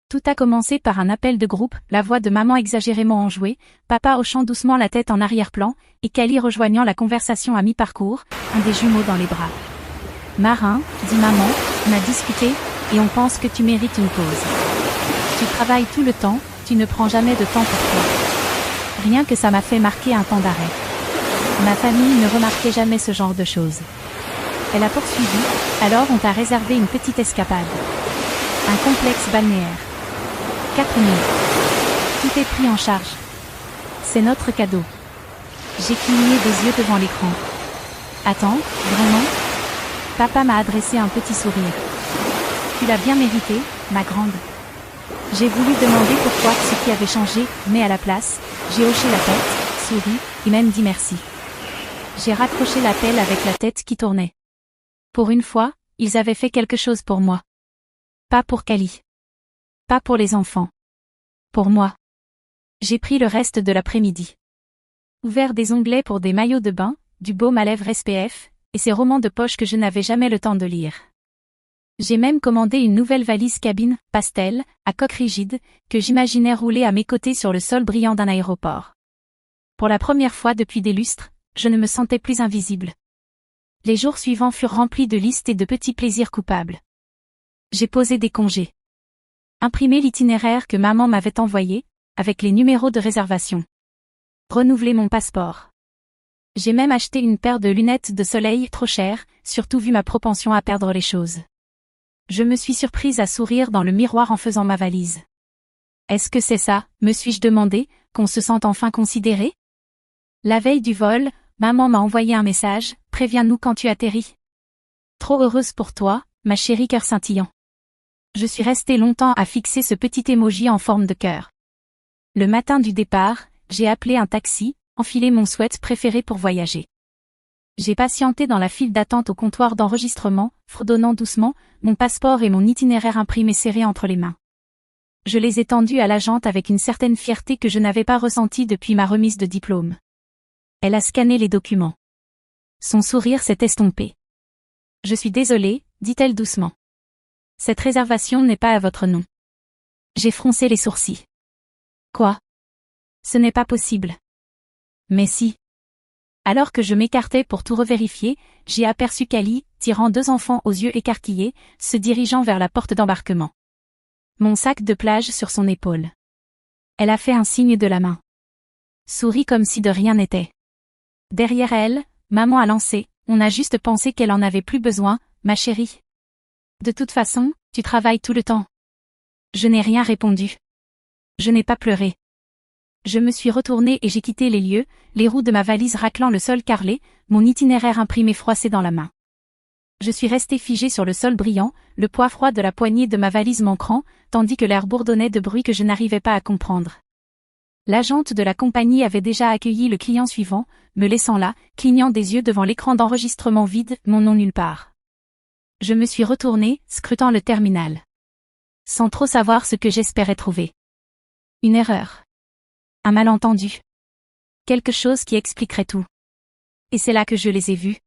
Tout a commencé par un appel de groupe, la voix de maman exagérément enjouée, papa hochant doucement la tête en arrière-plan, et Kali rejoignant la conversation à mi-parcours, un des jumeaux dans les bras. Marin, dit maman, on a discuté, et on pense que tu mérites une pause. Tu travailles tout le temps, tu ne prends jamais de temps pour toi. Rien que ça m'a fait marquer un temps d'arrêt. Ma famille ne remarquait jamais ce genre de choses. Elle a poursuivi, alors on t'a réservé une petite escapade. Un complexe balnéaire. 4 nuits. Tout est pris en charge. C'est notre cadeau. J'ai cligné des yeux devant l'écran. Attends, vraiment? Papa m'a adressé un petit sourire. Tu l'as bien mérité, ma grande. J'ai voulu demander pourquoi ce qui avait changé, mais à la place, j'ai hoché la tête, souri, et même dit merci. J'ai raccroché l'appel avec la tête qui tournait. Pour une fois, ils avaient fait quelque chose pour moi. Pas pour Kali. Pas pour les enfants. Pour moi. J'ai pris le reste de l'après-midi. Ouvert des onglets pour des maillots de bain, du baume à lèvres SPF, et ces romans de poche que je n'avais jamais le temps de lire. J'ai même commandé une nouvelle valise cabine, pastel, à coque rigide, que j'imaginais rouler à mes côtés sur le sol brillant d'un aéroport. Pour la première fois depuis des lustres, je ne me sentais plus invisible. Les jours suivants furent remplis de listes et de petits plaisirs coupables. J'ai posé des congés. Imprimé l'itinéraire que maman m'avait envoyé, avec les numéros de réservation. Renouvelé mon passeport. J'ai même acheté une paire de lunettes de soleil trop chères, surtout vu ma propension à perdre les choses. Je me suis surprise à sourire dans le miroir en faisant ma valise. Est-ce que c'est ça, me suis-je demandé, qu'on se sente enfin considéré? La veille du vol, maman m'a envoyé un message, préviens-nous quand tu atterris. Trop heureuse pour toi, ma chérie cœur scintillant. Je suis restée longtemps à fixer ce petit emoji en forme de cœur. Le matin du départ, j'ai appelé un taxi, enfilé mon sweat préféré pour voyager. J'ai patienté dans la file d'attente au comptoir d'enregistrement, fredonnant doucement, mon passeport et mon itinéraire imprimé serré entre les mains. Je les ai tendus à l'agente avec une certaine fierté que je n'avais pas ressentie depuis ma remise de diplôme. Elle a scanné les documents. Son sourire s'est estompé. Je suis désolée, dit-elle doucement. Cette réservation n'est pas à votre nom. J'ai froncé les sourcils. Quoi? Ce n'est pas possible. Mais si. Alors que je m'écartais pour tout revérifier, j'ai aperçu Kali, tirant 2 enfants aux yeux écarquillés, se dirigeant vers la porte d'embarquement. Mon sac de plage sur son épaule. Elle a fait un signe de la main. Sourit comme si de rien n'était. Derrière elle, maman a lancé, on a juste pensé qu'elle en avait plus besoin, ma chérie. De toute façon, tu travailles tout le temps. Je n'ai rien répondu. Je n'ai pas pleuré. Je me suis retournée et j'ai quitté les lieux, les roues de ma valise raclant le sol carrelé, mon itinéraire imprimé froissé dans la main. Je suis restée figée sur le sol brillant, le poids froid de la poignée de ma valise m'ancrant, tandis que l'air bourdonnait de bruit que je n'arrivais pas à comprendre. L'agente de la compagnie avait déjà accueilli le client suivant, me laissant là, clignant des yeux devant l'écran d'enregistrement vide, mon nom nulle part. Je me suis retournée, scrutant le terminal. Sans trop savoir ce que j'espérais trouver. Une erreur. Un malentendu. Quelque chose qui expliquerait tout. Et c'est là que je les ai vus.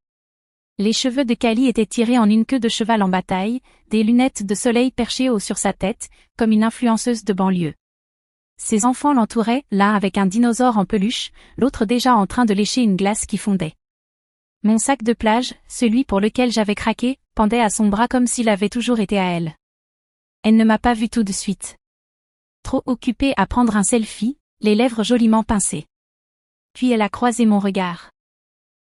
Les cheveux de Kali étaient tirés en une queue de cheval en bataille, des lunettes de soleil perchées haut sur sa tête, comme une influenceuse de banlieue. Ses enfants l'entouraient, l'un avec un dinosaure en peluche, l'autre déjà en train de lécher une glace qui fondait. Mon sac de plage, celui pour lequel j'avais craqué, pendait à son bras comme s'il avait toujours été à elle. Elle ne m'a pas vu tout de suite. Trop occupée à prendre un selfie, les lèvres joliment pincées. Puis elle a croisé mon regard.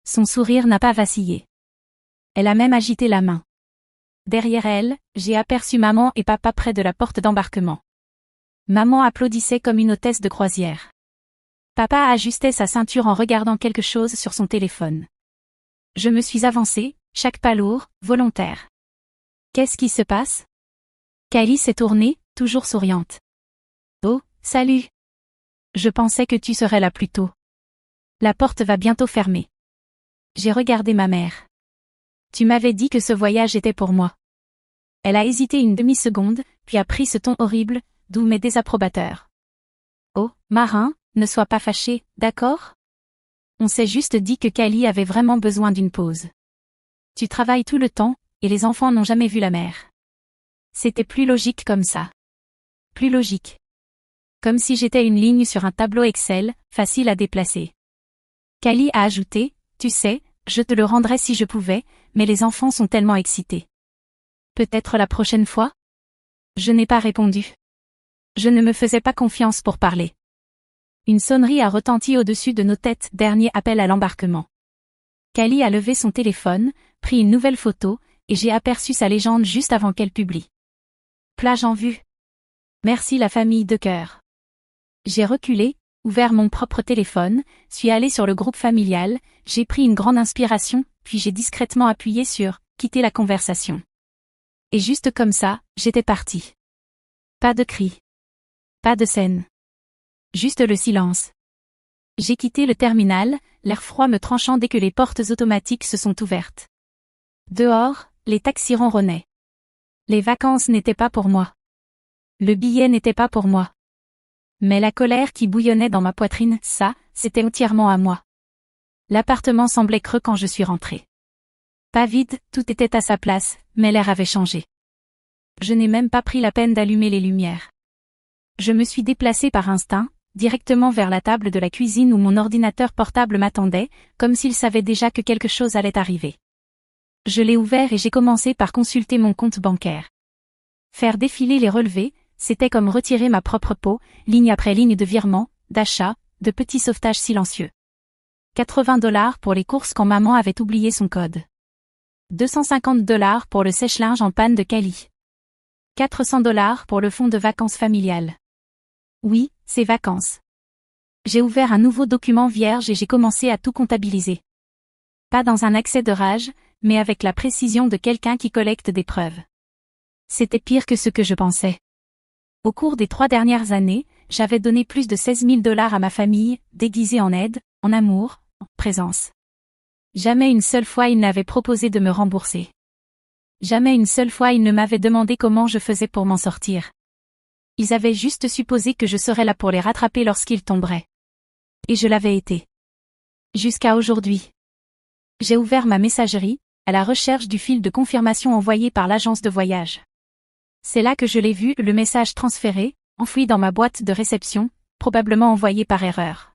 Son sourire n'a pas vacillé. Elle a même agité la main. Derrière elle, j'ai aperçu maman et papa près de la porte d'embarquement. Maman applaudissait comme une hôtesse de croisière. Papa ajustait sa ceinture en regardant quelque chose sur son téléphone. Je me suis avancée, chaque pas lourd, volontaire. Qu'est-ce qui se passe? Kali s'est tournée, toujours souriante. Oh, salut. Je pensais que tu serais là plus tôt. La porte va bientôt fermer. J'ai regardé ma mère. Tu m'avais dit que ce voyage était pour moi. Elle a hésité une demi-seconde, puis a pris ce ton horrible, doux mais désapprobateur. Oh, Marin, ne sois pas fâché, d'accord? On s'est juste dit que Kali avait vraiment besoin d'une pause. Tu travailles tout le temps, et les enfants n'ont jamais vu la mer. C'était plus logique comme ça. plus logique. Comme si j'étais une ligne sur un tableau Excel, facile à déplacer. Kali a ajouté, tu sais, je te le rendrais si je pouvais, mais les enfants sont tellement excités. Peut-être la prochaine fois? Je n'ai pas répondu. Je ne me faisais pas confiance pour parler. Une sonnerie a retenti au-dessus de nos têtes, dernier appel à l'embarquement. Kali a levé son téléphone, pris une nouvelle photo, et j'ai aperçu sa légende juste avant qu'elle publie. Plage en vue. Merci la famille de cœur. J'ai reculé, ouvert mon propre téléphone, suis allé sur le groupe familial, j'ai pris une grande inspiration, puis j'ai discrètement appuyé sur « Quitter la conversation ». Et juste comme ça, j'étais parti. Pas de cris. Pas de scène. Juste le silence. J'ai quitté le terminal, l'air froid me tranchant dès que les portes automatiques se sont ouvertes. Dehors, les taxis ronronnaient. Les vacances n'étaient pas pour moi. Le billet n'était pas pour moi. Mais la colère qui bouillonnait dans ma poitrine, ça, c'était entièrement à moi. L'appartement semblait creux quand je suis rentrée. Pas vide, tout était à sa place, mais l'air avait changé. Je n'ai même pas pris la peine d'allumer les lumières. Je me suis déplacée par instinct, directement vers la table de la cuisine où mon ordinateur portable m'attendait, comme s'il savait déjà que quelque chose allait arriver. Je l'ai ouvert et j'ai commencé par consulter mon compte bancaire. Faire défiler les relevés, c'était comme retirer ma propre peau, ligne après ligne de virements, d'achats, de petits sauvetages silencieux. 80$ pour les courses quand maman avait oublié son code. 250$ pour le sèche-linge en panne de Kali. 400$ pour le fonds de vacances familiales. Oui, c'est vacances. J'ai ouvert un nouveau document vierge et j'ai commencé à tout comptabiliser. Pas dans un accès de rage, mais avec la précision de quelqu'un qui collecte des preuves. C'était pire que ce que je pensais. Au cours des 3 dernières années, j'avais donné plus de 16 000$ à ma famille, déguisée en aide, en amour, en présence. Jamais une seule fois ils n'avaient proposé de me rembourser. Jamais une seule fois ils ne m'avaient demandé comment je faisais pour m'en sortir. Ils avaient juste supposé que je serais là pour les rattraper lorsqu'ils tomberaient. Et je l'avais été. Jusqu'à aujourd'hui. J'ai ouvert ma messagerie, à la recherche du fil de confirmation envoyé par l'agence de voyage. C'est là que je l'ai vu, le message transféré, enfoui dans ma boîte de réception, probablement envoyé par erreur.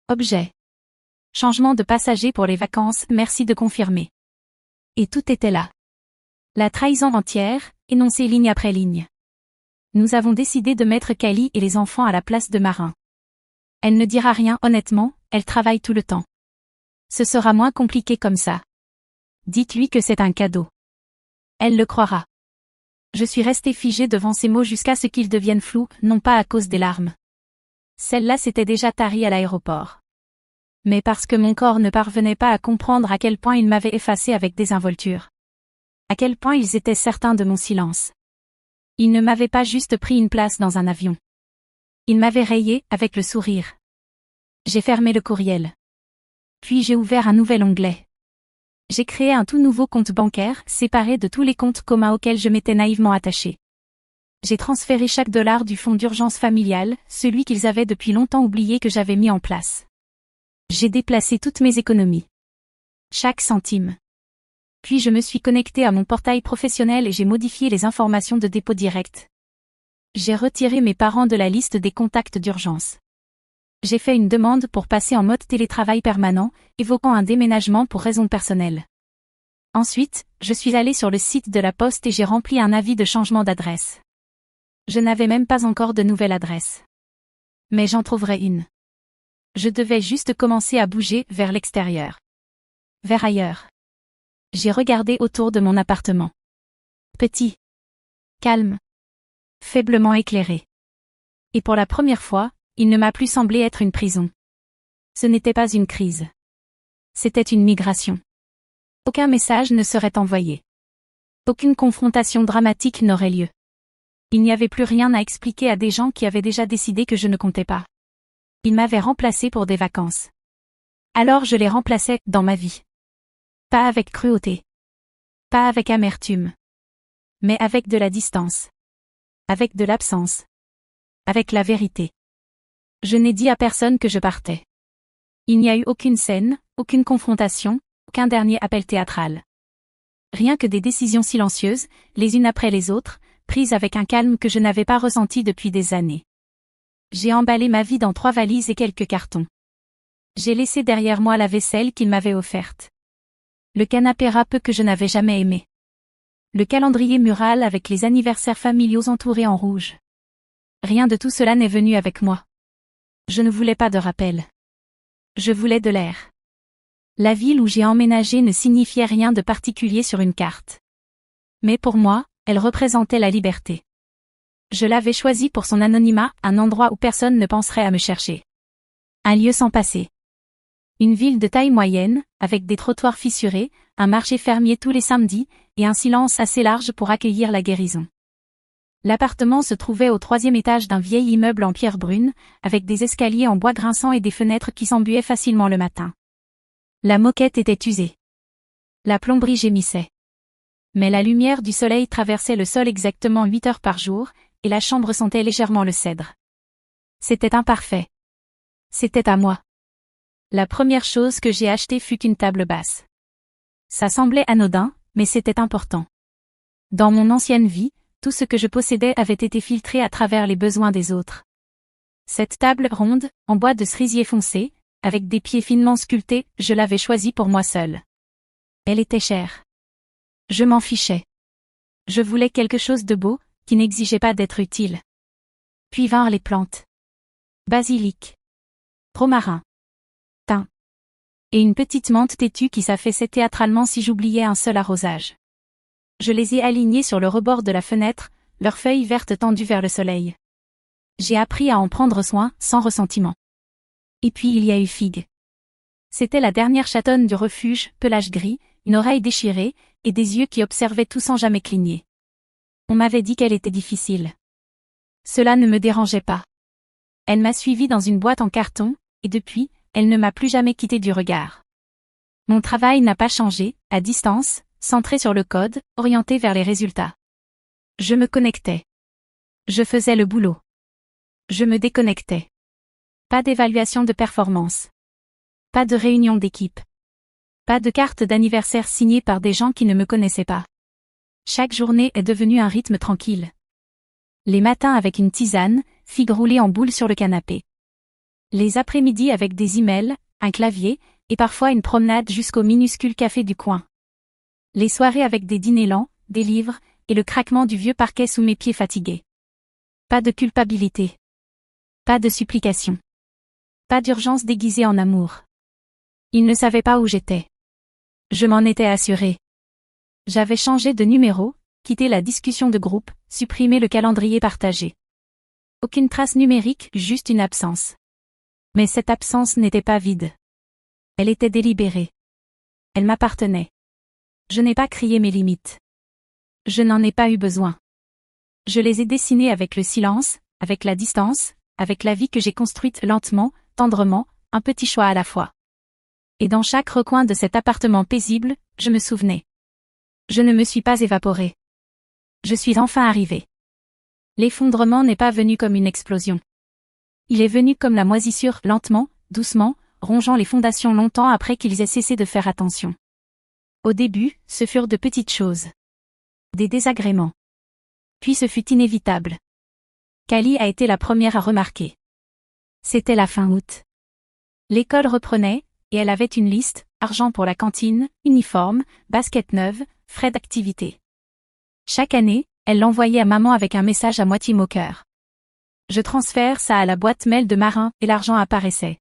Objet. Changement de passager pour les vacances, merci de confirmer. Et tout était là. La trahison entière, énoncée ligne après ligne. Nous avons décidé de mettre Kali et les enfants à la place de Marin. Elle ne dira rien honnêtement, elle travaille tout le temps. Ce sera moins compliqué comme ça. Dites-lui que c'est un cadeau. Elle le croira. Je suis restée figée devant ces mots jusqu'à ce qu'ils deviennent flous, non pas à cause des larmes. Celle-là s'était déjà tarie à l'aéroport. Mais parce que mon corps ne parvenait pas à comprendre à quel point ils m'avaient effacée avec désinvolture. À quel point ils étaient certains de mon silence. Ils ne m'avaient pas juste pris une place dans un avion. Ils m'avaient rayé, avec le sourire. J'ai fermé le courriel. Puis j'ai ouvert un nouvel onglet. J'ai créé un tout nouveau compte bancaire, séparé de tous les comptes communs auxquels je m'étais naïvement attachée. J'ai transféré chaque dollar du fonds d'urgence familial, celui qu'ils avaient depuis longtemps oublié que j'avais mis en place. J'ai déplacé toutes mes économies. Chaque centime. Puis je me suis connectée à mon portail professionnel et j'ai modifié les informations de dépôt direct. J'ai retiré mes parents de la liste des contacts d'urgence. J'ai fait une demande pour passer en mode télétravail permanent, évoquant un déménagement pour raisons personnelles. Ensuite, je suis allée sur le site de la Poste et j'ai rempli un avis de changement d'adresse. Je n'avais même pas encore de nouvelle adresse. Mais j'en trouverai une. Je devais juste commencer à bouger vers l'extérieur. Vers ailleurs. J'ai regardé autour de mon appartement. Petit. Calme. Faiblement éclairé. Et pour la première fois, il ne m'a plus semblé être une prison. Ce n'était pas une crise. C'était une migration. Aucun message ne serait envoyé. Aucune confrontation dramatique n'aurait lieu. Il n'y avait plus rien à expliquer à des gens qui avaient déjà décidé que je ne comptais pas. Ils m'avaient remplacé pour des vacances. Alors je les remplaçais dans ma vie. Pas avec cruauté. Pas avec amertume. Mais avec de la distance. Avec de l'absence. Avec la vérité. Je n'ai dit à personne que je partais. Il n'y a eu aucune scène, aucune confrontation, aucun dernier appel théâtral. Rien que des décisions silencieuses, les unes après les autres, prise avec un calme que je n'avais pas ressenti depuis des années. J'ai emballé ma vie dans 3 valises et quelques cartons. J'ai laissé derrière moi la vaisselle qu'il m'avait offerte. Le canapé râpeux que je n'avais jamais aimé. Le calendrier mural avec les anniversaires familiaux entourés en rouge. Rien de tout cela n'est venu avec moi. Je ne voulais pas de rappel. Je voulais de l'air. La ville où j'ai emménagé ne signifiait rien de particulier sur une carte. Mais pour moi, elle représentait la liberté. Je l'avais choisie pour son anonymat, un endroit où personne ne penserait à me chercher. Un lieu sans passé. Une ville de taille moyenne, avec des trottoirs fissurés, un marché fermier tous les samedis, et un silence assez large pour accueillir la guérison. L'appartement se trouvait au 3e étage d'un vieil immeuble en pierre brune, avec des escaliers en bois grinçant et des fenêtres qui s'embuaient facilement le matin. La moquette était usée. La plomberie gémissait. Mais la lumière du soleil traversait le sol exactement 8 heures par jour, et la chambre sentait légèrement le cèdre. C'était imparfait. C'était à moi. La première chose que j'ai achetée fut une table basse. Ça semblait anodin, mais c'était important. Dans mon ancienne vie, tout ce que je possédais avait été filtré à travers les besoins des autres. Cette table ronde, en bois de cerisier foncé, avec des pieds finement sculptés, je l'avais choisie pour moi seule. Elle était chère. Je m'en fichais. Je voulais quelque chose de beau, qui n'exigeait pas d'être utile. Puis vinrent les plantes. Basilic. Romarin. Thym. Et une petite menthe têtue qui s'affaissait théâtralement si j'oubliais un seul arrosage. Je les ai alignées sur le rebord de la fenêtre, leurs feuilles vertes tendues vers le soleil. J'ai appris à en prendre soin, sans ressentiment. Et puis il y a eu Figue. C'était la dernière chatonne du refuge, pelage gris, une oreille déchirée, et des yeux qui observaient tout sans jamais cligner. On m'avait dit qu'elle était difficile. Cela ne me dérangeait pas. Elle m'a suivi dans une boîte en carton, et depuis, elle ne m'a plus jamais quitté du regard. Mon travail n'a pas changé, à distance, centré sur le code, orienté vers les résultats. Je me connectais. Je faisais le boulot. Je me déconnectais. Pas d'évaluation de performance. Pas de réunion d'équipe. Pas de carte d'anniversaire signée par des gens qui ne me connaissaient pas. Chaque journée est devenue un rythme tranquille. Les matins avec une tisane, figue roulée en boule sur le canapé. Les après-midi avec des emails, un clavier, et parfois une promenade jusqu'au minuscule café du coin. Les soirées avec des dîners lents, des livres, et le craquement du vieux parquet sous mes pieds fatigués. Pas de culpabilité. Pas de supplication. Pas d'urgence déguisée en amour. Ils ne savaient pas où j'étais. Je m'en étais assurée. J'avais changé de numéro, quitté la discussion de groupe, supprimé le calendrier partagé. Aucune trace numérique, juste une absence. Mais cette absence n'était pas vide. Elle était délibérée. Elle m'appartenait. Je n'ai pas crié mes limites. Je n'en ai pas eu besoin. Je les ai dessinées avec le silence, avec la distance, avec la vie que j'ai construite lentement, tendrement, un petit choix à la fois. Et dans chaque recoin de cet appartement paisible, je me souvenais. Je ne me suis pas évaporée. Je suis enfin arrivée. L'effondrement n'est pas venu comme une explosion. Il est venu comme la moisissure, lentement, doucement, rongeant les fondations longtemps après qu'ils aient cessé de faire attention. Au début, ce furent de petites choses. Des désagréments. Puis ce fut inévitable. Kali a été la première à remarquer. C'était la fin août. L'école reprenait, et elle avait une liste, argent pour la cantine, uniforme, basket neuve, frais d'activité. Chaque année, elle l'envoyait à maman avec un message à moitié moqueur. Je transfère ça à la boîte mail de Marin, et l'argent apparaissait.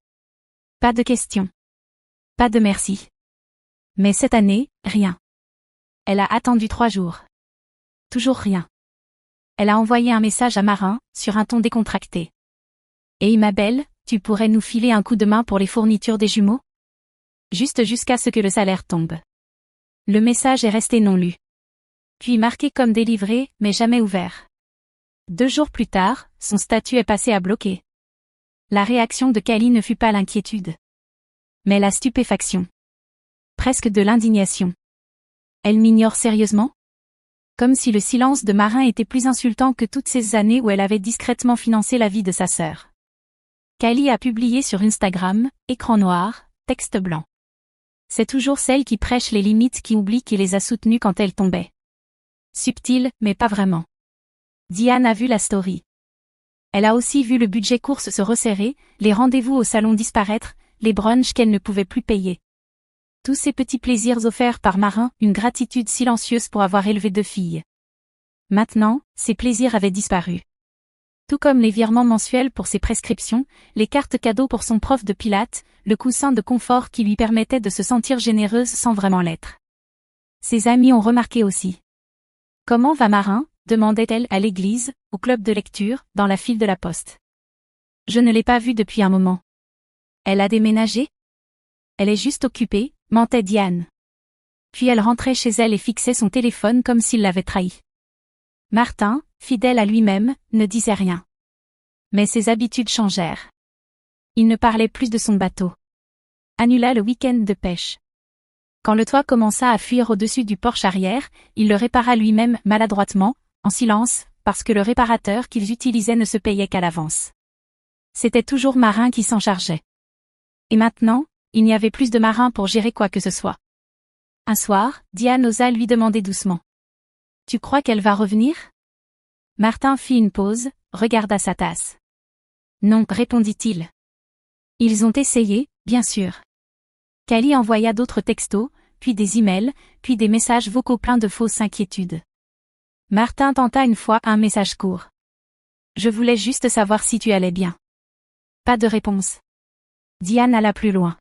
Pas de questions. Pas de merci. Mais cette année, rien. Elle a attendu 3 jours. Toujours rien. Elle a envoyé un message à Marin, sur un ton décontracté. Et ma belle, tu pourrais nous filer un coup de main pour les fournitures des jumeaux? Juste jusqu'à ce que le salaire tombe. Le message est resté non lu. Puis marqué comme délivré, mais jamais ouvert. 2 jours plus tard, son statut est passé à bloqué. La réaction de Kali ne fut pas l'inquiétude. Mais la stupéfaction. Presque de l'indignation. Elle m'ignore sérieusement? Comme si le silence de Marin était plus insultant que toutes ces années où elle avait discrètement financé la vie de sa sœur. Kali a publié sur Instagram, écran noir, texte blanc. C'est toujours celle qui prêche les limites qui oublie qui les a soutenues quand elles tombaient. Subtile, mais pas vraiment. Diane a vu la story. Elle a aussi vu le budget course se resserrer, les rendez-vous au salon disparaître, les brunchs qu'elle ne pouvait plus payer. Tous ces petits plaisirs offerts par Marin, une gratitude silencieuse pour avoir élevé 2 filles. Maintenant, ces plaisirs avaient disparu. Tout comme les virements mensuels pour ses prescriptions, les cartes cadeaux pour son prof de pilates, le coussin de confort qui lui permettait de se sentir généreuse sans vraiment l'être. Ses amis ont remarqué aussi. « Comment va Marin ?» demandait-elle à l'église, au club de lecture, dans la file de la poste. « Je ne l'ai pas vue depuis un moment. »« Elle a déménagé ?»« Elle est juste occupée », mentait Diane. Puis elle rentrait chez elle et fixait son téléphone comme s'il l'avait trahi. Martin, fidèle à lui-même, ne disait rien. Mais ses habitudes changèrent. Il ne parlait plus de son bateau. Annula le week-end de pêche. Quand le toit commença à fuir au-dessus du porche arrière, il le répara lui-même maladroitement, en silence, parce que le réparateur qu'ils utilisaient ne se payait qu'à l'avance. C'était toujours Marin qui s'en chargeait. Et maintenant, il n'y avait plus de Marin pour gérer quoi que ce soit. Un soir, Diane osa lui demander doucement. « Tu crois qu'elle va revenir ?» Martin fit une pause, regarda sa tasse. « Non, répondit-il. Ils ont essayé, bien sûr. » Cali envoya d'autres textos, puis des emails, puis des messages vocaux pleins de fausses inquiétudes. Martin tenta une fois un message court. « Je voulais juste savoir si tu allais bien. » Pas de réponse. Diane alla plus loin.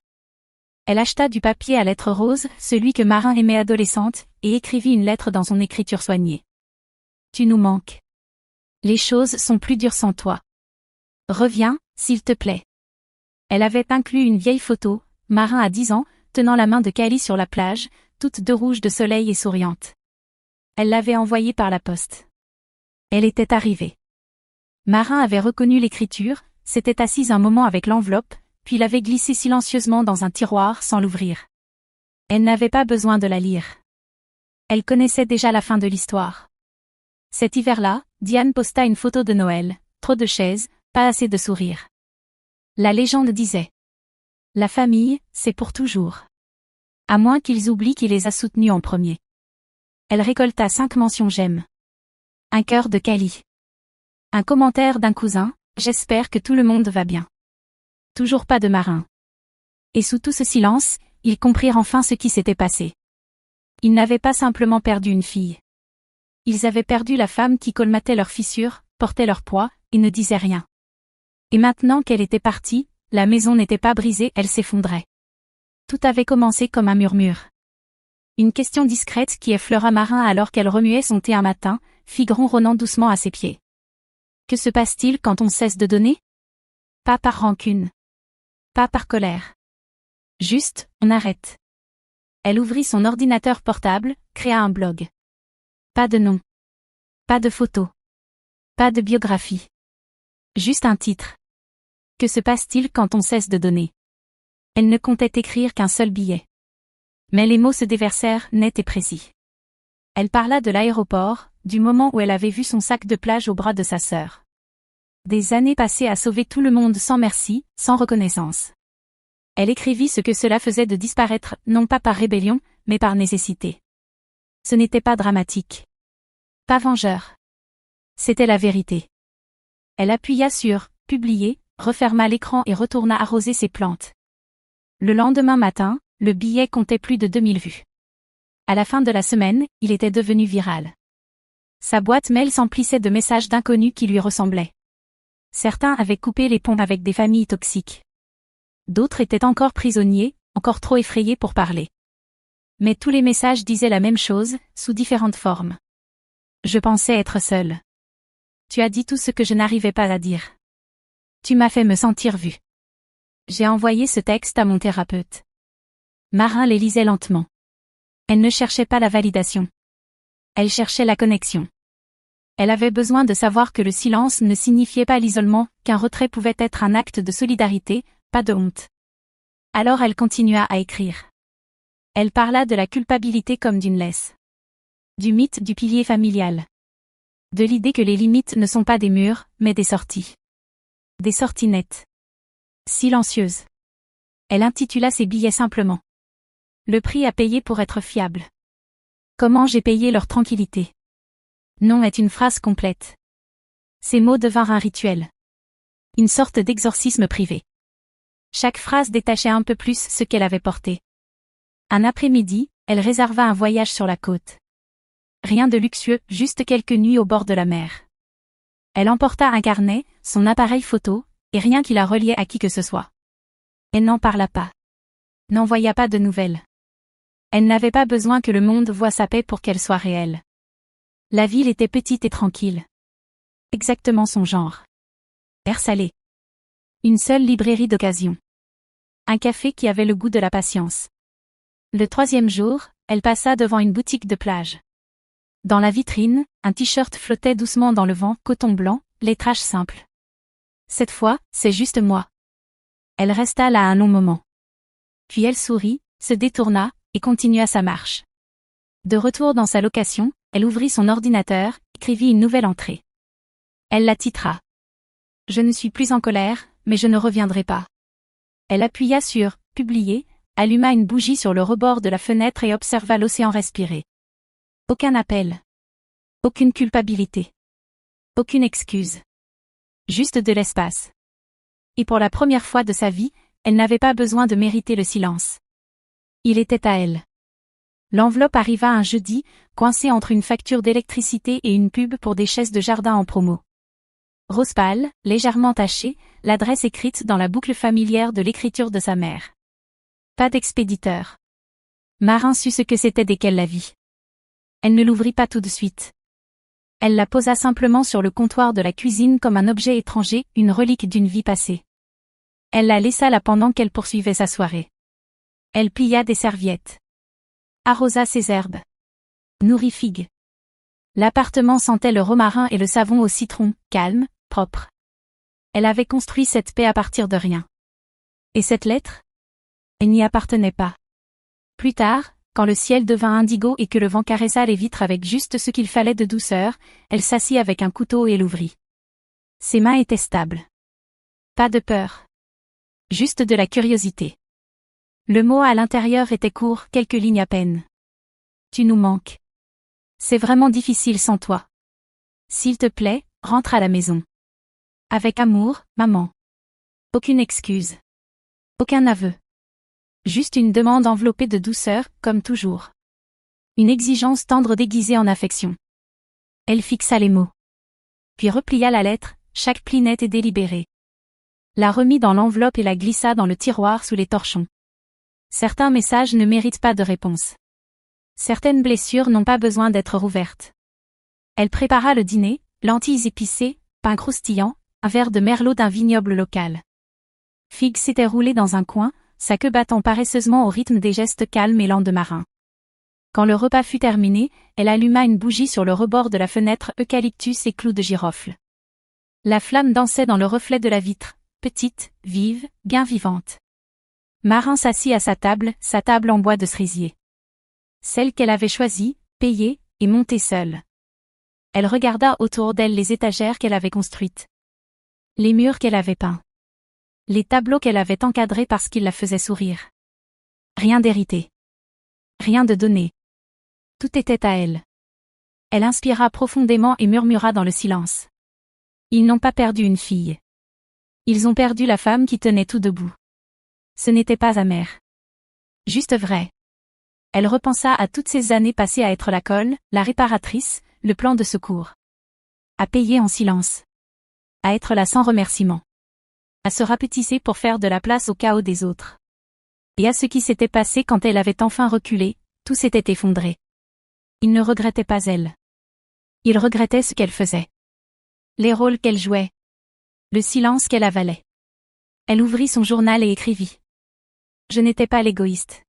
Elle acheta du papier à lettres roses, celui que Marin aimait adolescente, et écrivit une lettre dans son écriture soignée. « Tu nous manques. Les choses sont plus dures sans toi. Reviens, s'il te plaît. » Elle avait inclus une vieille photo, Marin à 10 ans, tenant la main de Cali sur la plage, toutes deux rouges de soleil et souriantes. Elle l'avait envoyée par la poste. Elle était arrivée. Marin avait reconnu l'écriture, s'était assise un moment avec l'enveloppe, puis l'avait glissée silencieusement dans un tiroir sans l'ouvrir. Elle n'avait pas besoin de la lire. Elle connaissait déjà la fin de l'histoire. Cet hiver-là, Diane posta une photo de Noël, trop de chaises, pas assez de sourires. La légende disait: la famille, c'est pour toujours. À moins qu'ils oublient qui les a soutenus en premier. Elle récolta 5 mentions j'aime. Un cœur de Cali. Un commentaire d'un cousin: j'espère que tout le monde va bien. Toujours pas de Marin. Et sous tout ce silence, ils comprirent enfin ce qui s'était passé. Ils n'avaient pas simplement perdu une fille. Ils avaient perdu la femme qui colmatait leurs fissures, portait leur poids, et ne disait rien. Et maintenant qu'elle était partie, la maison n'était pas brisée, elle s'effondrait. Tout avait commencé comme un murmure. Une question discrète qui effleura Marin alors qu'elle remuait son thé un matin, fit ronronnant doucement à ses pieds. Que se passe-t-il quand on cesse de donner? Pas par rancune. Pas par colère. Juste, on arrête. Elle ouvrit son ordinateur portable, créa un blog. Pas de nom. Pas de photo. Pas de biographie. Juste un titre. Que se passe-t-il quand on cesse de donner? Elle ne comptait écrire qu'un seul billet. Mais les mots se déversèrent nets et précis. Elle parla de l'aéroport, du moment où elle avait vu son sac de plage au bras de sa sœur. Des années passées à sauver tout le monde sans merci, sans reconnaissance. Elle écrivit ce que cela faisait de disparaître, non pas par rébellion, mais par nécessité. Ce n'était pas dramatique. Pas vengeur. C'était la vérité. Elle appuya sur « Publier », referma l'écran et retourna arroser ses plantes. Le lendemain matin, le billet comptait plus de 2000 vues. À la fin de la semaine, il était devenu viral. Sa boîte mail s'emplissait de messages d'inconnus qui lui ressemblaient. Certains avaient coupé les ponts avec des familles toxiques. D'autres étaient encore prisonniers, encore trop effrayés pour parler. Mais tous les messages disaient la même chose, sous différentes formes. Je pensais être seule. Tu as dit tout ce que je n'arrivais pas à dire. Tu m'as fait me sentir vue. J'ai envoyé ce texte à mon thérapeute. Marin les lisait lentement. Elle ne cherchait pas la validation. Elle cherchait la connexion. Elle avait besoin de savoir que le silence ne signifiait pas l'isolement, qu'un retrait pouvait être un acte de solidarité, pas de honte. Alors elle continua à écrire. Elle parla de la culpabilité comme d'une laisse. Du mythe du pilier familial. De l'idée que les limites ne sont pas des murs, mais des sorties. Des sorties nettes. Silencieuses. Elle intitula ses billets simplement. Le prix à payer pour être fiable. Comment j'ai payé leur tranquillité. Non est une phrase complète. Ces mots devinrent un rituel. Une sorte d'exorcisme privé. Chaque phrase détachait un peu plus ce qu'elle avait porté. Un après-midi, elle réserva un voyage sur la côte. Rien de luxueux, juste quelques nuits au bord de la mer. Elle emporta un carnet, son appareil photo, et rien qui la reliait à qui que ce soit. Elle n'en parla pas. N'envoya pas de nouvelles. Elle n'avait pas besoin que le monde voie sa paix pour qu'elle soit réelle. La ville était petite et tranquille. Exactement son genre. Air salé. Une seule librairie d'occasion. Un café qui avait le goût de la patience. Le 3e jour, elle passa devant une boutique de plage. Dans la vitrine, un t-shirt flottait doucement dans le vent, coton blanc, lettrage simple. Cette fois, c'est juste moi. Elle resta là un long moment. Puis elle sourit, se détourna, et continua sa marche. De retour dans sa location, elle ouvrit son ordinateur, écrivit une nouvelle entrée. Elle la titra. Je ne suis plus en colère, mais je ne reviendrai pas. Elle appuya sur « Publier », alluma une bougie sur le rebord de la fenêtre et observa l'océan respirer. Aucun appel. Aucune culpabilité. Aucune excuse. Juste de l'espace. Et pour la première fois de sa vie, elle n'avait pas besoin de mériter le silence. Il était à elle. L'enveloppe arriva un jeudi, coincée entre une facture d'électricité et une pub pour des chaises de jardin en promo. Rose pâle, légèrement tachée, l'adresse écrite dans la boucle familière de l'écriture de sa mère. Pas d'expéditeur. Marin sut ce que c'était dès qu'elle la vit. Elle ne l'ouvrit pas tout de suite. Elle la posa simplement sur le comptoir de la cuisine comme un objet étranger, une relique d'une vie passée. Elle la laissa là pendant qu'elle poursuivait sa soirée. Elle plia des serviettes. Arrosa ses herbes. Nourrit Fig. L'appartement sentait le romarin et le savon au citron, calme, propre. Elle avait construit cette paix à partir de rien. Et cette lettre? Elle n'y appartenait pas. Plus tard, quand le ciel devint indigo et que le vent caressa les vitres avec juste ce qu'il fallait de douceur, elle s'assit avec un couteau et l'ouvrit. Ses mains étaient stables. Pas de peur. Juste de la curiosité. Le mot à l'intérieur était court, quelques lignes à peine. Tu nous manques. C'est vraiment difficile sans toi. S'il te plaît, rentre à la maison. Avec amour, maman. Aucune excuse. Aucun aveu. Juste une demande enveloppée de douceur, comme toujours. Une exigence tendre déguisée en affection. Elle fixa les mots. Puis replia la lettre, chaque pli net et délibéré. La remit dans l'enveloppe et la glissa dans le tiroir sous les torchons. Certains messages ne méritent pas de réponse. Certaines blessures n'ont pas besoin d'être rouvertes. Elle prépara le dîner, lentilles épicées, pain croustillant, un verre de merlot d'un vignoble local. Fig s'était roulé dans un coin, sa queue battant paresseusement au rythme des gestes calmes et lents de Marin. Quand le repas fut terminé, elle alluma une bougie sur le rebord de la fenêtre eucalyptus et clous de girofle. La flamme dansait dans le reflet de la vitre, petite, vive, bien vivante. Marin s'assit à sa table en bois de cerisier. Celle qu'elle avait choisie, payée, et montée seule. Elle regarda autour d'elle les étagères qu'elle avait construites. Les murs qu'elle avait peints. Les tableaux qu'elle avait encadrés parce qu'ils la faisaient sourire. Rien d'hérité. Rien de donné. Tout était à elle. Elle inspira profondément et murmura dans le silence. Ils n'ont pas perdu une fille. Ils ont perdu la femme qui tenait tout debout. Ce n'était pas amer. Juste vrai. Elle repensa à toutes ces années passées à être la colle, la réparatrice, le plan de secours. À payer en silence. À être là sans remerciement. À se rapetisser pour faire de la place au chaos des autres. Et à ce qui s'était passé quand elle avait enfin reculé, tout s'était effondré. Il ne regrettait pas elle. Il regrettait ce qu'elle faisait. Les rôles qu'elle jouait. Le silence qu'elle avalait. Elle ouvrit son journal et écrivit. Je n'étais pas l'égoïste.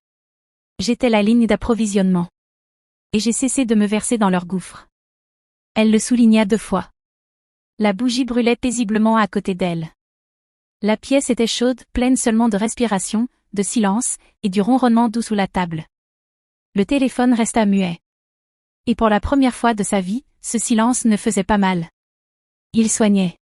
J'étais la ligne d'approvisionnement. Et j'ai cessé de me verser dans leur gouffre. Elle le souligna 2 fois. La bougie brûlait paisiblement à côté d'elle. La pièce était chaude, pleine seulement de respiration, de silence, et du ronronnement doux sous la table. Le téléphone resta muet. Et pour la première fois de sa vie, ce silence ne faisait pas mal. Il soignait.